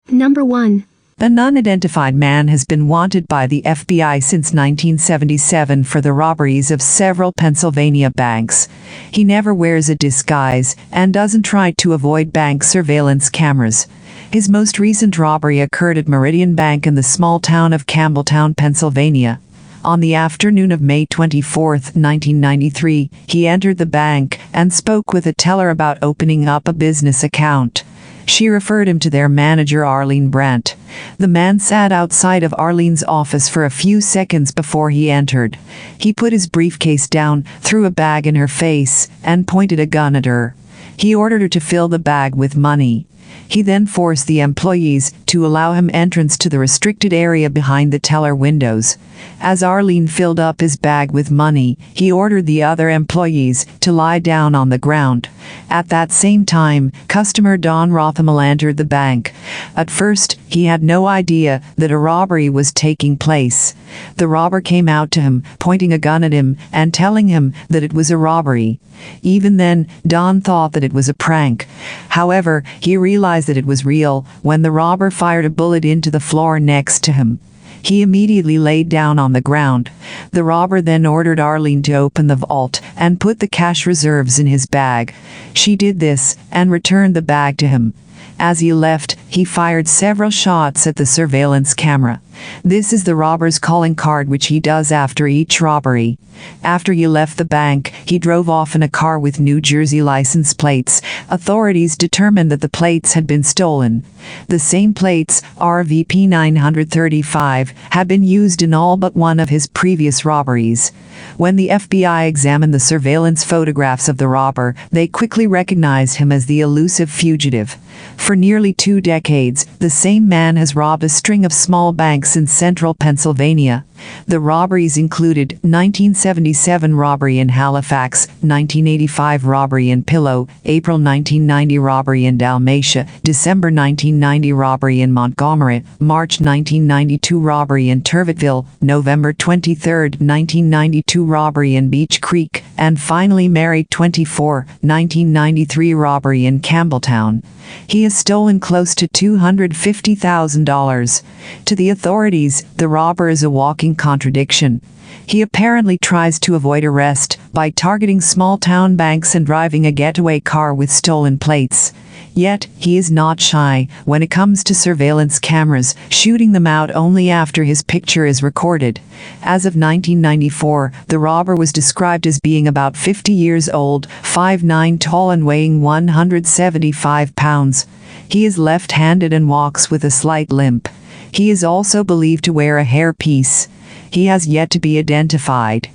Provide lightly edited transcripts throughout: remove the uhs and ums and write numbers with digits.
Number 1. An unidentified man has been wanted by the FBI since 1977 for the robberies of several Pennsylvania banks. He never wears a disguise and doesn't try to avoid bank surveillance cameras. His most recent robbery occurred at Meridian Bank in the small town of Campbelltown, Pennsylvania. On the afternoon of May 24, 1993, he entered the bank and spoke with a teller about opening up a business account. She referred him to their manager, Arlene Brandt. The man sat outside of Arlene's office for a few seconds before he entered. He put his briefcase down, threw a bag in her face, and pointed a gun at her. He ordered her to fill the bag with money. He then forced the employees to allow him entrance to the restricted area behind the teller windows. As Arlene filled up his bag with money, he ordered the other employees to lie down on the ground. At that same time, customer Don Rothamel entered the bank. At first, he had no idea that a robbery was taking place. The robber came out to him, pointing a gun at him and telling him that it was a robbery. Even then, Don thought that it was a prank. However, he realized that it was real when the robber fired a bullet into the floor next to him. He immediately laid down on the ground. The robber then ordered Arlene to open the vault and put the cash reserves in his bag. She did this and returned the bag to him. As he left, he fired several shots at the surveillance camera. This is the robber's calling card, which he does after each robbery. After he left the bank, he drove off in a car with New Jersey license plates. Authorities determined that the plates had been stolen. The same plates, RVP 935, had been used in all but one of his previous robberies. When the FBI examined the surveillance photographs of the robber, they quickly recognized him as the elusive fugitive. For nearly 2 decades, the same man has robbed a string of small banks in central Pennsylvania. The robberies included 1977 robbery in Halifax, 1985 robbery in Pillow, April 1990 robbery in Dalmatia, December 1990 robbery in Montgomery, March 1992 robbery in Turvetville, November 23, 1992 robbery in Beech Creek, and finally May 24, 1993 robbery in Campbelltown. He has stolen close to $250,000. To the authorities, the robber is a walking contradiction. He apparently tries to avoid arrest by targeting small-town banks and driving a getaway car with stolen plates. Yet, he is not shy when it comes to surveillance cameras, shooting them out only after his picture is recorded. As of 1994, the robber was described as being about 50 years old, 5'9" tall and weighing 175 pounds. He is left-handed and walks with a slight limp. He is also believed to wear a hairpiece. He has yet to be identified.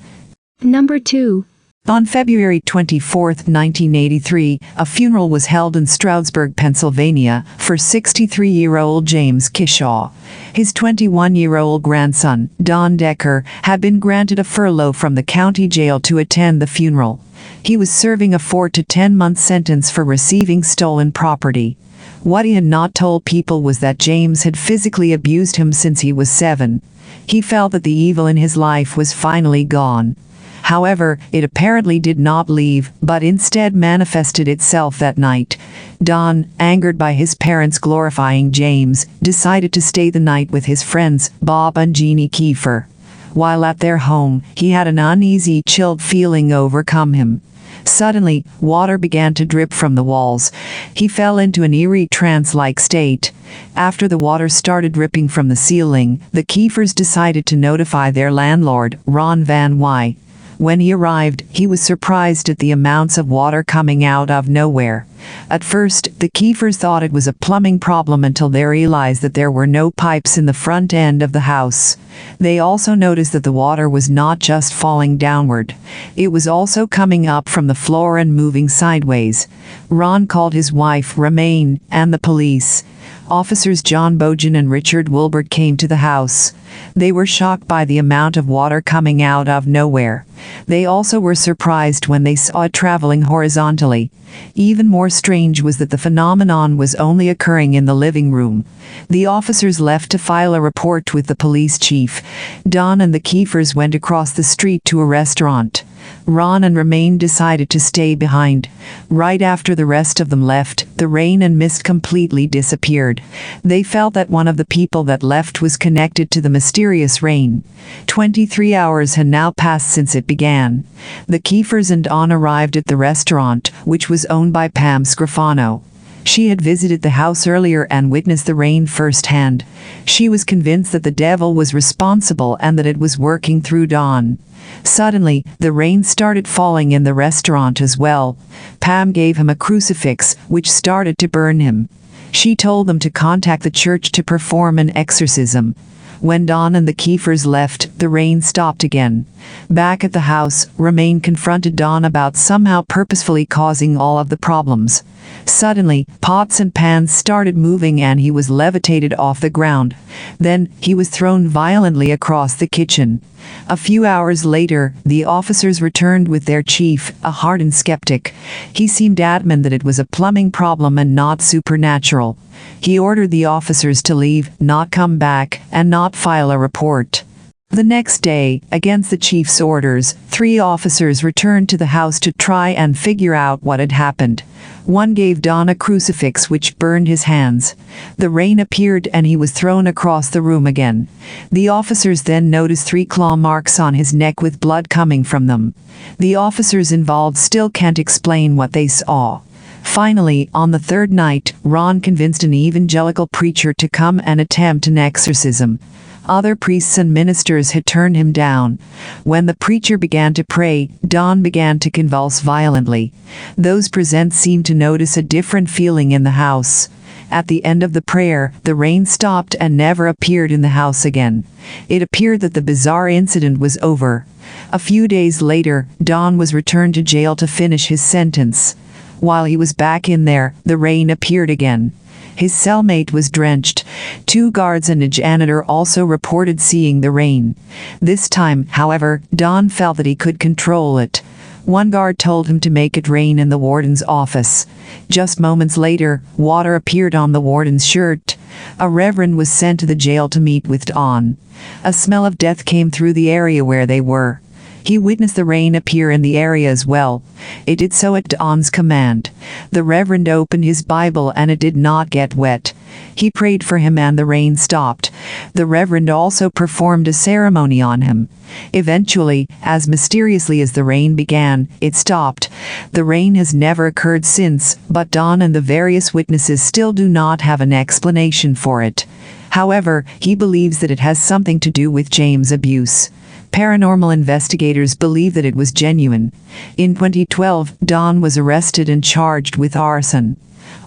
Number 2. On February 24, 1983, a funeral was held in Stroudsburg, Pennsylvania, for 63-year-old James Kishaw. His 21-year-old grandson, Don Decker, had been granted a furlough from the county jail to attend the funeral. He was serving a 4 to 10-month sentence for receiving stolen property. What he had not told people was that James had physically abused him since he was 7. He felt that the evil in his life was finally gone. However, it apparently did not leave, but instead manifested itself that night. Don, angered by his parents glorifying James, decided to stay the night with his friends, Bob and Jeannie Kiefer. While at their home, he had an uneasy, chilled feeling overcome him. Suddenly, water began to drip from the walls. He fell into an eerie trance-like state. After the water started dripping from the ceiling, the Kiefers decided to notify their landlord, Ron Van Wy. When he arrived, he was surprised at the amounts of water coming out of nowhere. At first, the Kiefers thought it was a plumbing problem until they realized that there were no pipes in the front end of the house. They also noticed that the water was not just falling downward. It was also coming up from the floor and moving sideways. Ron called his wife, Romaine, and the police. officers John Bojan and Richard Wilbert came to the house. They were shocked by the amount of water coming out of nowhere. They also were surprised when they saw it traveling horizontally. Even more strange was that the phenomenon was only occurring in the living room. The officers left to file a report with the police chief. Don and the Kiefers went across the street to a restaurant. Ron and Romain decided to stay behind. Right after the rest of them left, the rain and mist completely disappeared. They felt that one of the people that left was connected to the mysterious rain. 23 hours had now passed since it began. The Kiefers and Don arrived at the restaurant, which was owned by Pam Scrofano. She had visited the house earlier and witnessed the rain firsthand. She was convinced that the devil was responsible and that it was working through Don. Suddenly, the rain started falling in the restaurant as well. Pam gave him a crucifix, which started to burn him. She told them to contact the church to perform an exorcism. When Don and the Kiefers left, the rain stopped again. Back at the house, Romain confronted Don about somehow purposefully causing all of the problems. Suddenly, pots and pans started moving and he was levitated off the ground. Then, he was thrown violently across the kitchen. A few hours later, the officers returned with their chief, a hardened skeptic. He seemed adamant that it was a plumbing problem and not supernatural. He ordered the officers to leave, not come back, and not file a report. The next day, against the chief's orders, 3 officers returned to the house to try and figure out what had happened. One gave Don a crucifix which burned his hands. The rain appeared and he was thrown across the room again. The officers then noticed 3 claw marks on his neck with blood coming from them. The officers involved still can't explain what they saw. Finally, on the 3rd night, Ron convinced an evangelical preacher to come and attempt an exorcism. Other priests and ministers had turned him down. When the preacher began to pray, Don began to convulse violently. Those present seemed to notice a different feeling in the house. At the end of the prayer, the rain stopped and never appeared in the house again. It appeared that the bizarre incident was over. A few days later, Don was returned to jail to finish his sentence. While he was back in there, the rain appeared again. His cellmate was drenched. 2 guards and a janitor also reported seeing the rain. This time, however, Don felt that he could control it. One guard told him to make it rain in the warden's office. Just moments later, water appeared on the warden's shirt. A reverend was sent to the jail to meet with Don. A smell of death came through the area where they were. He witnessed the rain appear in the area as well. It did so at Don's command. The Reverend opened his Bible and it did not get wet. He prayed for him and the rain stopped. The Reverend also performed a ceremony on him. Eventually, as mysteriously as the rain began, it stopped. The rain has never occurred since, but Don and the various witnesses still do not have an explanation for it. However, he believes that it has something to do with James' abuse. Paranormal investigators believe that it was genuine. In 2012, Don was arrested and charged with arson.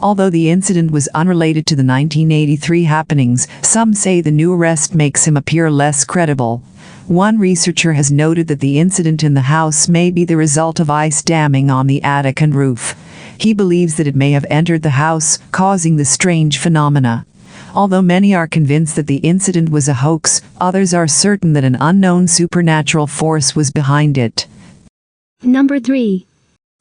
Although the incident was unrelated to the 1983 happenings, some say the new arrest makes him appear less credible. One researcher has noted that the incident in the house may be the result of ice damming on the attic and roof. He believes that it may have entered the house, causing the strange phenomena. Although many are convinced that the incident was a hoax, others are certain that an unknown supernatural force was behind it. Number 3.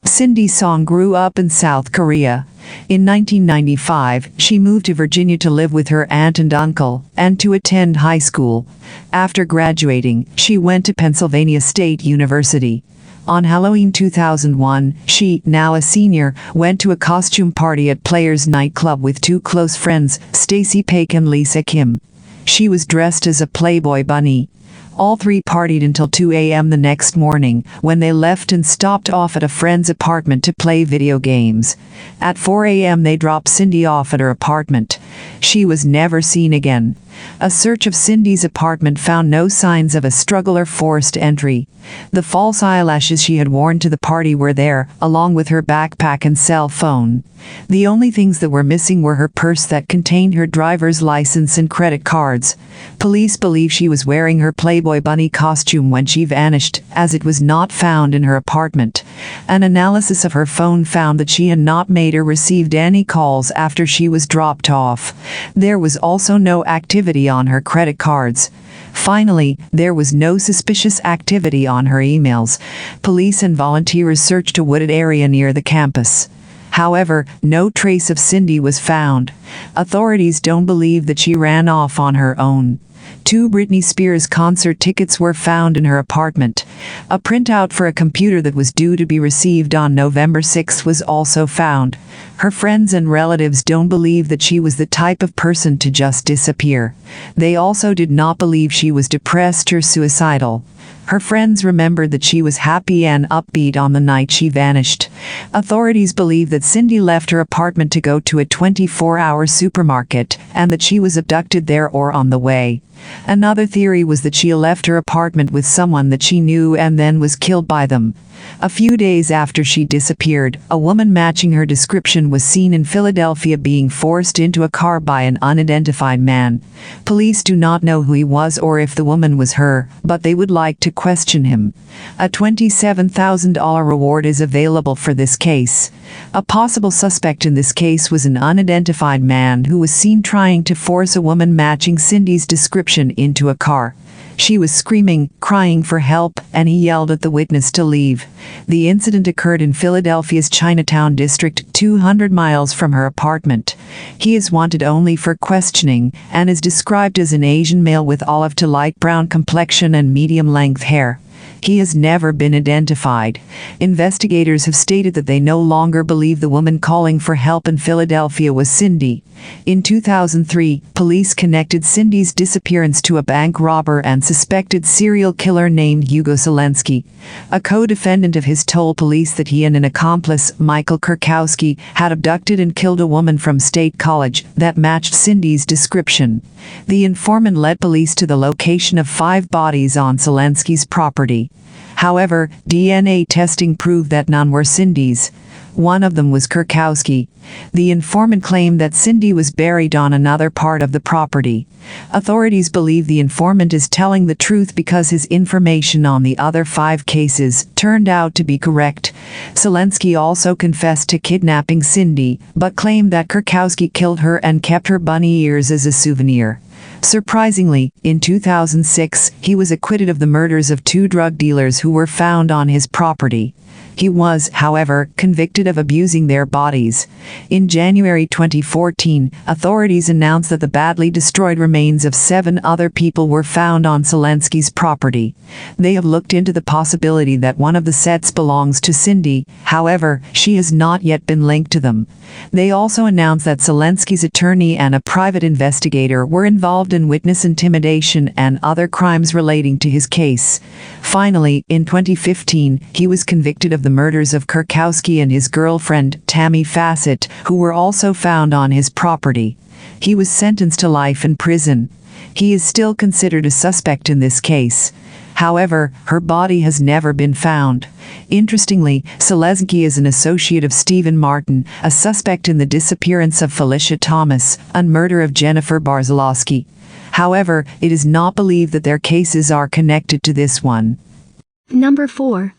Cindy Song grew up in South Korea. In 1995, she moved to Virginia to live with her aunt and uncle, and to attend high school. After graduating, she went to Pennsylvania State University. On Halloween 2001, she, now a senior, went to a costume party at Players nightclub with 2 close friends, Stacy Paik and Lisa Kim. She was dressed as a Playboy bunny. All 3 partied until 2 a.m. the next morning, when they left and stopped off at a friend's apartment to play video games. At 4 a.m. they dropped Cindy off at her apartment. She was never seen again. A search of Cindy's apartment found no signs of a struggle or forced entry. The false eyelashes she had worn to the party were there, along with her backpack and cell phone. The only things that were missing were her purse that contained her driver's license and credit cards. Police believe she was wearing her Playboy bunny costume when she vanished, as it was not found in her apartment. An analysis of her phone found that she had not made or received any calls after she was dropped off. off. There was also no activity on her credit cards. Finally, there was no suspicious activity on her emails. Police and volunteers searched a wooded area near the campus. However, no trace of Cindy was found. Authorities don't believe that she ran off on her own. 2 Britney Spears concert tickets were found in her apartment. A printout for a computer that was due to be received on November 6 was also found. Her friends and relatives don't believe that she was the type of person to just disappear. They also did not believe she was depressed or suicidal. Her friends remembered that she was happy and upbeat on the night she vanished. Authorities believe that Cindy left her apartment to go to a 24-hour supermarket and that she was abducted there or on the way. Another theory was that she left her apartment with someone that she knew and then was killed by them. A few days after she disappeared, a woman matching her description was seen in Philadelphia being forced into a car by an unidentified man. Police do not know who he was or if the woman was her, but they would like to question him. A $27,000 reward is available for this case. A possible suspect in this case was an unidentified man who was seen trying to force a woman matching Cindy's description into a car. She was screaming, crying for help, and he yelled at the witness to leave. The incident occurred in Philadelphia's Chinatown district, 200 miles from her apartment. He is wanted only for questioning and is described as an Asian male with olive to light brown complexion and medium-length hair. He has never been identified. Investigators have stated that they no longer believe the woman calling for help in Philadelphia was Cindy. In 2003, police connected Cindy's disappearance to a bank robber and suspected serial killer named Hugo Zelensky. A co-defendant of his told police that he and an accomplice, Michael Kurkowski, had abducted and killed a woman from State College that matched Cindy's description. The informant led police to the location of 5 bodies on Zelensky's property. However, DNA testing proved that none were Cindy's. One of them was Kurkowski. The informant claimed that Cindy was buried on another part of the property. Authorities believe the informant is telling the truth because his information on the other 5 cases turned out to be correct. Zelensky also confessed to kidnapping Cindy, but claimed that Kurkowski killed her and kept her bunny ears as a souvenir. Surprisingly, in 2006, he was acquitted of the murders of 2 drug dealers who were found on his property. He was, however, convicted of abusing their bodies. In January 2014, authorities announced that the badly destroyed remains of 7 other people were found on Zelensky's property. They have looked into the possibility that one of the sets belongs to Cindy, however, she has not yet been linked to them. They also announced that Zelensky's attorney and a private investigator were involved in witness intimidation and other crimes relating to his case. Finally, in 2015, he was convicted of the murders of Kurkowski and his girlfriend, Tammy Fassett, who were also found on his property. He was sentenced to life in prison. He is still considered a suspect in this case. However, her body has never been found. Interestingly, Zelensky is an associate of Stephen Martin, a suspect in the disappearance of Felicia Thomas and murder of Jennifer Barzalowski. However, it is not believed that their cases are connected to this one. Number 4.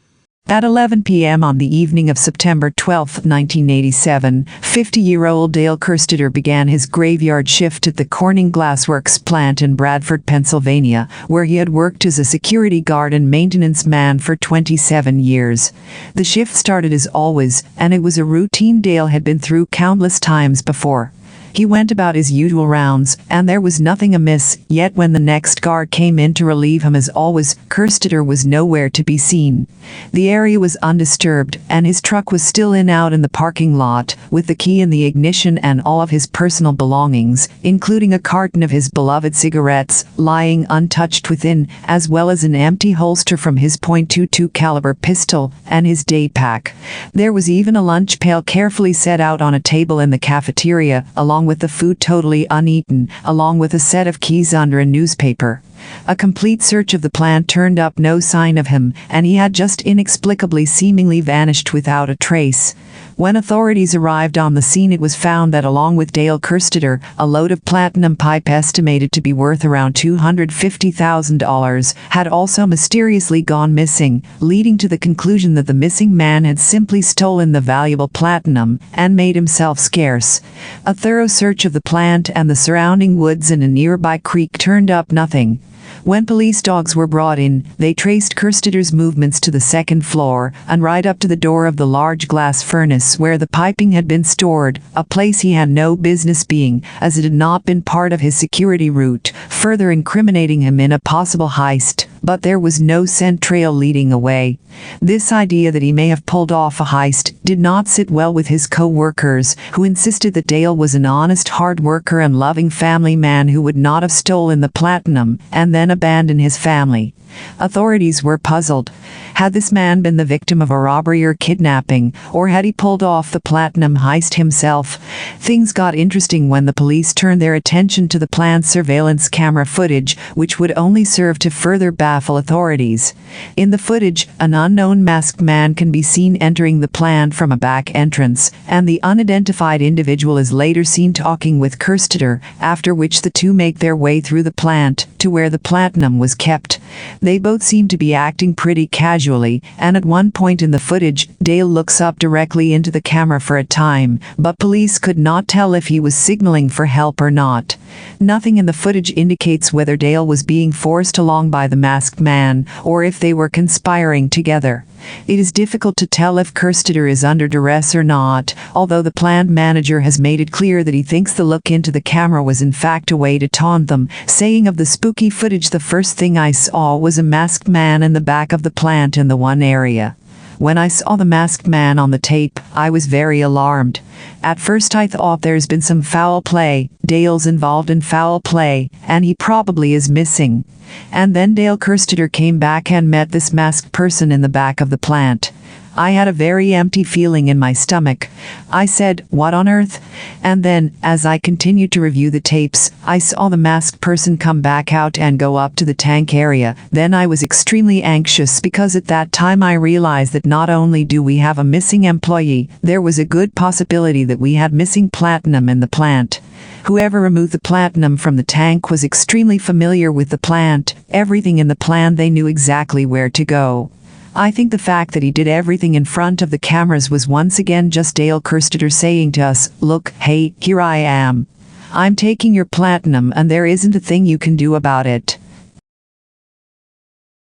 At 11 p.m. on the evening of September 12, 1987, 50-year-old Dale Kerstetter began his graveyard shift at the Corning Glassworks plant in Bradford, Pennsylvania, where he had worked as a security guard and maintenance man for 27 years. The shift started as always, and it was a routine Dale had been through countless times before. He went about his usual rounds, and there was nothing amiss, yet when the next guard came in to relieve him as always, Kerstetter was nowhere to be seen. The area was undisturbed, and his truck was still out in the parking lot, with the key in the ignition and all of his personal belongings, including a carton of his beloved cigarettes, lying untouched within, as well as an empty holster from his .22 caliber pistol, and his day pack. There was even a lunch pail carefully set out on a table in the cafeteria, along with the food totally uneaten, along with a set of keys under a newspaper. A complete search of the plant turned up no sign of him, and he had just inexplicably seemingly vanished without a trace. When authorities arrived on the scene, it was found that along with Dale Kerstetter, a load of platinum pipe estimated to be worth around $250,000 had also mysteriously gone missing, leading to the conclusion that the missing man had simply stolen the valuable platinum and made himself scarce. A thorough search of the plant and the surrounding woods and a nearby creek turned up nothing. When police dogs were brought in, they traced Kerstetter's movements to the second floor and right up to the door of the large glass furnace where the piping had been stored, a place he had no business being, as it had not been part of his security route, further incriminating him in a possible heist. But there was no scent trail leading away. This idea that he may have pulled off a heist did not sit well with his co-workers, who insisted that Dale was an honest, hard worker and loving family man who would not have stolen the platinum and then abandoned his family. Authorities were puzzled. Had this man been the victim of a robbery or kidnapping, or had he pulled off the platinum heist himself? Things got interesting when the police turned their attention to the plant's surveillance camera footage, which would only serve to further baffle authorities. In the footage, an unknown masked man can be seen entering the plant from a back entrance, and the unidentified individual is later seen talking with Kerstetter, after which the two make their way through the plant to where the platinum was kept. They both seem to be acting pretty casually, and at one point in the footage, Dale looks up directly into the camera for a time, but police could not tell if he was signaling for help or not. Nothing in the footage indicates whether Dale was being forced along by the masked man, or if they were conspiring together. It is difficult to tell if Kerstetter is under duress or not, although the plant manager has made it clear that he thinks the look into the camera was in fact a way to taunt them, saying of the spooky footage, "The first thing I saw was a masked man in the back of the plant in the one area. When I saw the masked man on the tape, I was very alarmed. At first I thought there's been some foul play, Dale's involved in foul play, and he probably is missing. And then Dale Kerstetter came back and met this masked person in the back of the plant. I had a very empty feeling in my stomach. I said, 'What on earth?' And then, as I continued to review the tapes, I saw the masked person come back out and go up to the tank area. Then I was extremely anxious because at that time I realized that not only do we have a missing employee, there was a good possibility that we had missing platinum in the plant. Whoever removed the platinum from the tank was extremely familiar with the plant. Everything in the plant, they knew exactly where to go. I think the fact that he did everything in front of the cameras was once again just Dale Kerstetter saying to us, 'Look, hey, here I am. I'm taking your platinum and there isn't a thing you can do about it.'"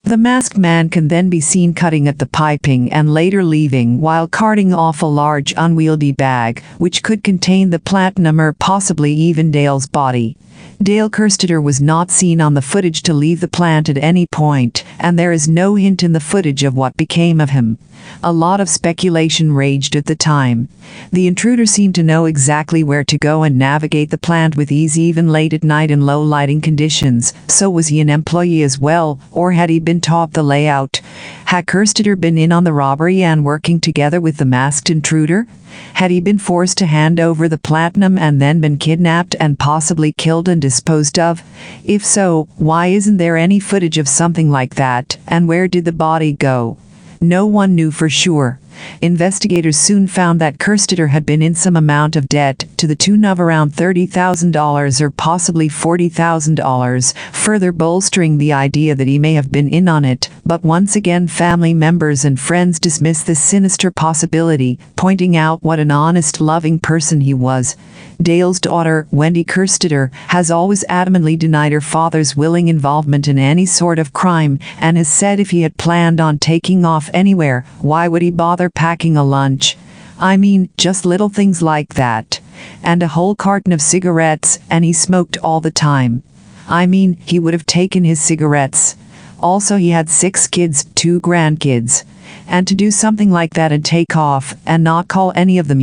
The masked man can then be seen cutting at the piping and later leaving while carting off a large unwieldy bag, which could contain the platinum or possibly even Dale's body. Dale Kerstetter was not seen on the footage to leave the plant at any point, and there is no hint in the footage of what became of him. A lot of speculation raged at the time. The intruder seemed to know exactly where to go and navigate the plant with ease even late at night in low lighting conditions. So was he an employee as well, or had he been taught the layout? Had Kerstetter been in on the robbery and working together with the masked intruder? Had he been forced to hand over the platinum and then been kidnapped and possibly killed and disposed of? If so, why isn't there any footage of something like that, and where did the body go? No one knew for sure. Investigators soon found that Kerstetter had been in some amount of debt, to the tune of around $30,000 or possibly $40,000, further bolstering the idea that he may have been in on it. But once again, family members and friends dismissed this sinister possibility, pointing out what an honest, loving person he was. Dale's daughter, Wendy Kerstetter, has always adamantly denied her father's willing involvement in any sort of crime, and has said if he had planned on taking off anywhere, why would he bother packing a lunch? I mean, just little things like that. And a whole carton of cigarettes, and he smoked all the time. I mean, he would have taken his cigarettes. Also, he had 6 kids, 2 grandkids. And to do something like that and take off, and not call any of them,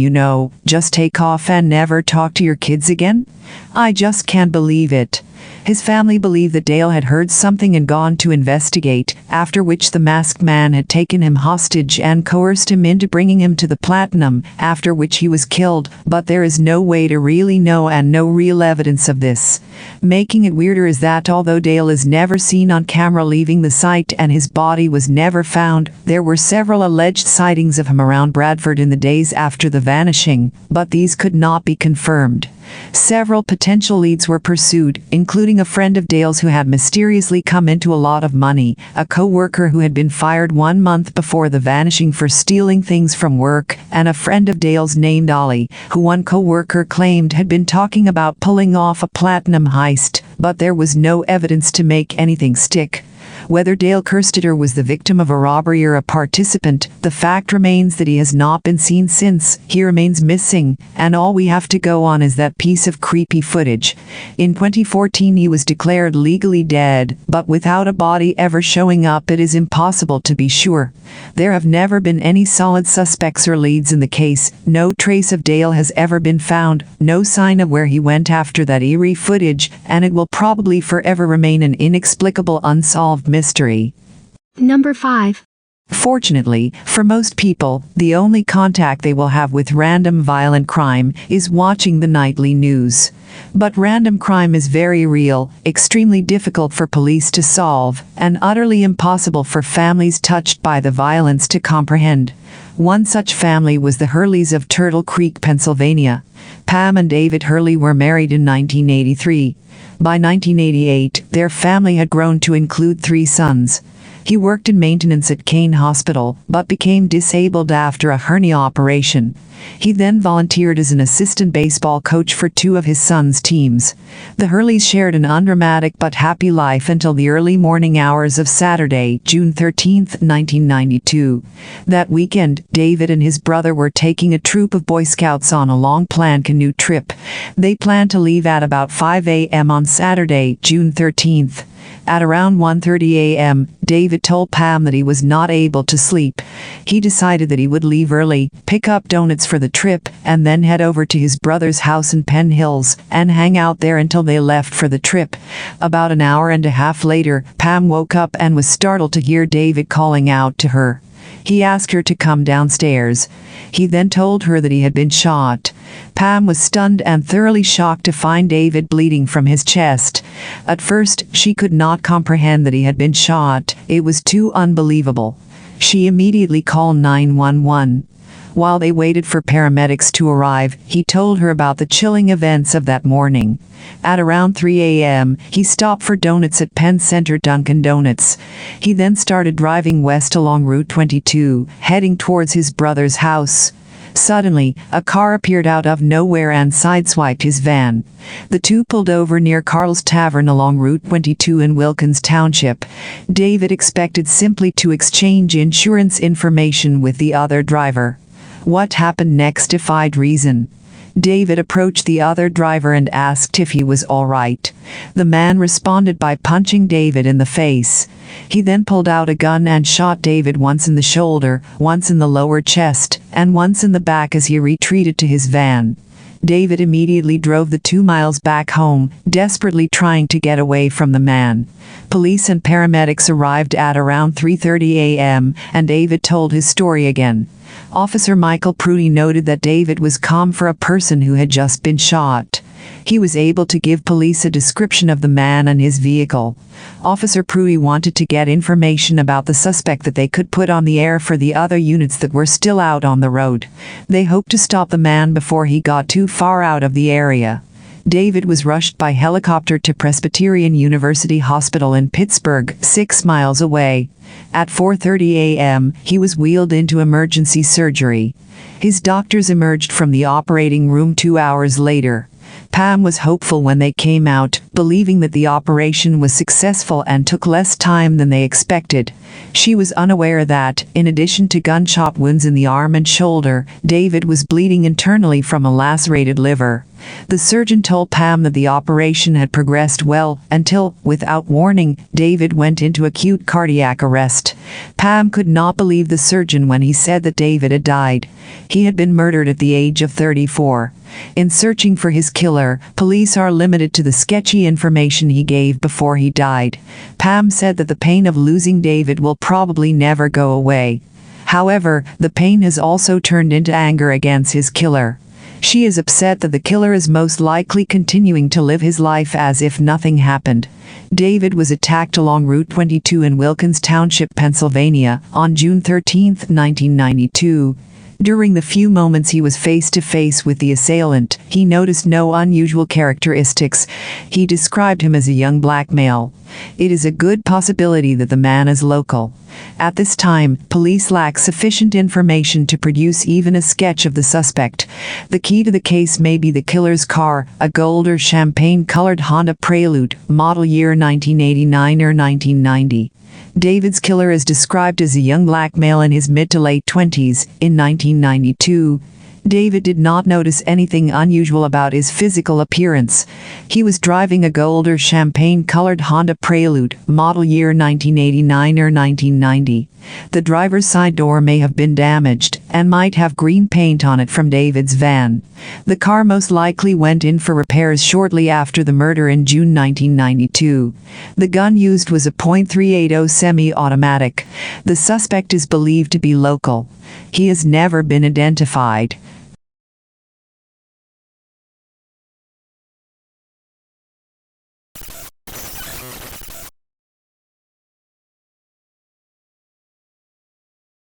just take off and never talk to your kids again? I just can't believe it. His family believed that Dale had heard something and gone to investigate, after which the masked man had taken him hostage and coerced him into bringing him to the Platinum, after which he was killed, but there is no way to really know and no real evidence of this. Making it weirder is that although Dale is never seen on camera leaving the site and his body was never found, there were several alleged sightings of him around Bradford in the days after the vanishing, but these could not be confirmed. Several potential leads were pursued, including a friend of Dale's who had mysteriously come into a lot of money, a co-worker who had been fired 1 month before the vanishing for stealing things from work, and a friend of Dale's named Ollie, who one co-worker claimed had been talking about pulling off a platinum heist, but there was no evidence to make anything stick. Whether Dale Kerstetter was the victim of a robbery or a participant, the fact remains that he has not been seen since. He remains missing, and all we have to go on is that piece of creepy footage. In 2014 he was declared legally dead, but without a body ever showing up it is impossible to be sure. There have never been any solid suspects or leads in the case, no trace of Dale has ever been found, no sign of where he went after that eerie footage, and it will probably forever remain an inexplicable unsolved mystery. Number 5. Fortunately, for most people, the only contact they will have with random violent crime is watching the nightly news. But random crime is very real, extremely difficult for police to solve, and utterly impossible for families touched by the violence to comprehend. One such family was the Hurleys of Turtle Creek, Pennsylvania. Pam and David Hurley were married in 1983. By 1988, their family had grown to include 3 sons. He worked in maintenance at Kane Hospital, but became disabled after a hernia operation. He then volunteered as an assistant baseball coach for 2 of his sons' teams. The Hurleys shared an undramatic but happy life until the early morning hours of Saturday, June 13, 1992. That weekend, David and his brother were taking a troop of Boy Scouts on a long-planned canoe trip. They planned to leave at about 5 a.m. on Saturday, June 13th. At around 1:30 a.m., David told Pam that he was not able to sleep. He decided that he would leave early, pick up donuts for the trip, and then head over to his brother's house in Penn Hills and hang out there until they left for the trip. About an hour and a half later, Pam woke up and was startled to hear David calling out to her. He asked her to come downstairs. He then told her that he had been shot. Pam was stunned and thoroughly shocked to find David bleeding from his chest. At first, she could not comprehend that he had been shot. It was too unbelievable. She immediately called 911. While they waited for paramedics to arrive, he told her about the chilling events of that morning. At around 3 a.m., he stopped for donuts at Penn Center Dunkin' Donuts. He then started driving west along Route 22, heading towards his brother's house. Suddenly, a car appeared out of nowhere and sideswiped his van. The two pulled over near Carl's Tavern along Route 22 in Wilkins Township. David expected simply to exchange insurance information with the other driver. What happened next defied reason. David approached the other driver and asked if he was all right. The man responded by punching David in the face. He then pulled out a gun and shot David once in the shoulder, once in the lower chest, and once in the back as he retreated to his van. David immediately drove the 2 miles back home, desperately trying to get away from the man. Police and paramedics arrived at around 3:30 a.m., and David told his story again. Officer Michael Prudy noted that David was calm for a person who had just been shot. He was able to give police a description of the man and his vehicle. Officer Prudy wanted to get information about the suspect that they could put on the air for the other units that were still out on the road. They hoped to stop the man before he got too far out of the area. David was rushed by helicopter to Presbyterian University Hospital in Pittsburgh, 6 miles away. At 4:30 a.m., he was wheeled into emergency surgery. His doctors emerged from the operating room 2 hours later. Pam was hopeful when they came out, believing that the operation was successful and took less time than they expected. She was unaware that, in addition to gunshot wounds in the arm and shoulder, David was bleeding internally from a lacerated liver. The surgeon told Pam that the operation had progressed well until, without warning, David went into acute cardiac arrest. Pam could not believe the surgeon when he said that David had died. He had been murdered at the age of 34. In searching for his killer, police are limited to the sketchy information he gave before he died. Pam said that the pain of losing David will probably never go away. However, the pain has also turned into anger against his killer. She is upset that the killer is most likely continuing to live his life as if nothing happened. David was attacked along Route 22 in Wilkins Township, Pennsylvania, on June 13, 1992. During the few moments he was face-to-face with the assailant, he noticed no unusual characteristics. He described him as a young black male. It is a good possibility that the man is local. At this time, police lack sufficient information to produce even a sketch of the suspect. The key to the case may be the killer's car, a gold or champagne-colored Honda Prelude, model year 1989 or 1990. David's killer is described as a young black male in his mid to late 20s. In 1992, David did not notice anything unusual about his physical appearance. He was driving a gold or champagne-colored Honda Prelude, model year 1989 or 1990. The driver's side door may have been damaged and might have green paint on it from David's van. The car most likely went in for repairs shortly after the murder in June 1992. The gun used was a .380 semi-automatic. The suspect is believed to be local. He has never been identified.